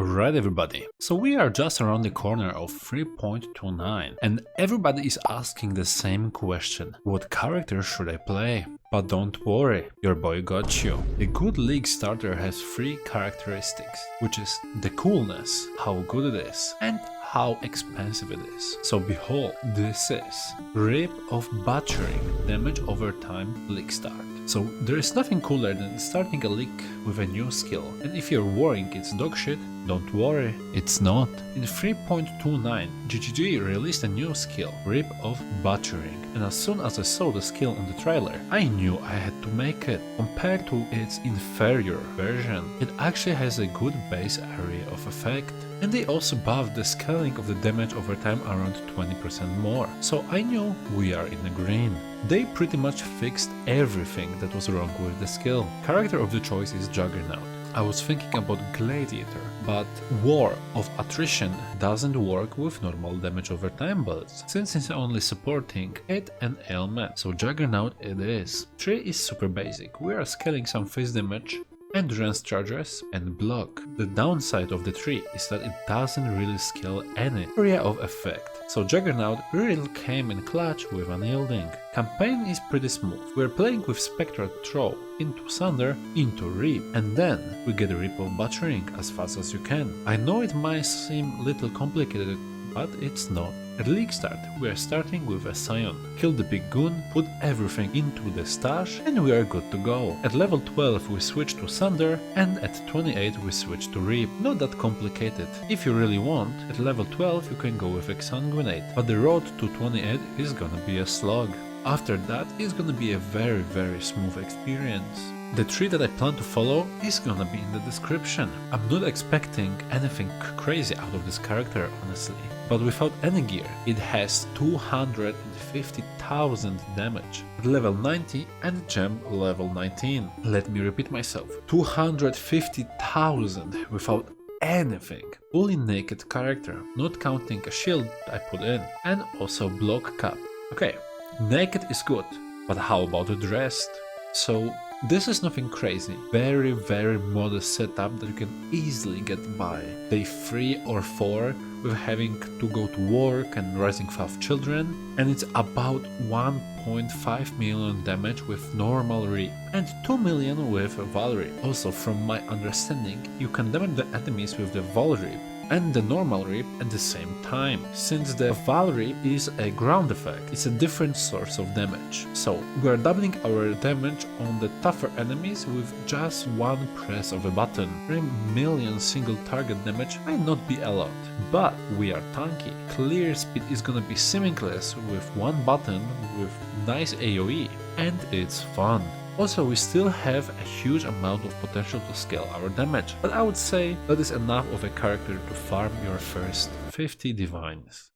Alright everybody, so we are just around the corner of 3.29 and everybody is asking the same question: what character should I play? But don't worry, your boy got you. The good league starter has 3 characteristics, which is the coolness, how good it is, and how expensive it is. So behold, this is Rip of Butchering, damage over time league start. So there is nothing cooler than starting a league with a new skill, and if you're worrying it's dogshit, don't worry, it's not. In 3.29, GGG released a new skill, Rip of Butchering, and as soon as I saw the skill on the trailer, I knew I had to make it. Compared to its inferior version, it actually has a good base area of effect, and they also buffed the scaling of the damage over time around 20% more, so I knew we are in the green. They pretty much fixed everything that was wrong with the skill. Character of the choice is Juggernaut. I was thinking about Gladiator, but War of Attrition doesn't work with normal damage over time builds, since it's only supporting it and ailment, so Juggernaut it is. 3 is super basic, we are scaling some face damage, endurance charges and block. The downside of the 3 is that it doesn't really scale any area of effect, so Juggernaut really came in clutch with unyielding. Campaign is pretty smooth, we're playing with Spectral Throw into Thunder, into Rip, and then we get a Rip of Butchering as fast as you can. I know it might seem little complicated, but it's not. At League start, we are starting with a Scion. Kill the big goon, put everything into the stash, and we are good to go. At level 12 we switch to Thunder, and at 28 we switch to Rip. Not that complicated. If you really want, at level 12 you can go with Exsanguinate, but the road to 28 is gonna be a slog. After that is gonna be a very smooth experience. The tree that I plan to follow is gonna be in the description. I'm not expecting anything crazy out of this character, honestly. But without any gear, it has 250,000 damage at level 90 and gem level 19. Let me repeat myself, 250,000 without anything. Fully naked character, not counting a shield I put in, and also block cap. Okay, naked is good, but how about dressed? So this is nothing crazy, very modest setup that you can easily get by. Day 3 or 4 with having to go to work and raising 5 children, and it's about 1.5 million damage with normal Rip and 2 million with Val Rip. Also, from my understanding, you can damage the enemies with the Val Rip and the normal Rip at the same time. Since the Val Rip is a ground effect, it's a different source of damage. So we are doubling our damage on the tougher enemies with just one press of a button. 3 million single target damage might not be a lot, but we are tanky. Clear speed is gonna be seamless with one button with nice AoE, and it's fun. Also, we still have a huge amount of potential to scale our damage, but I would say that is enough of a character to farm your first 50 divines.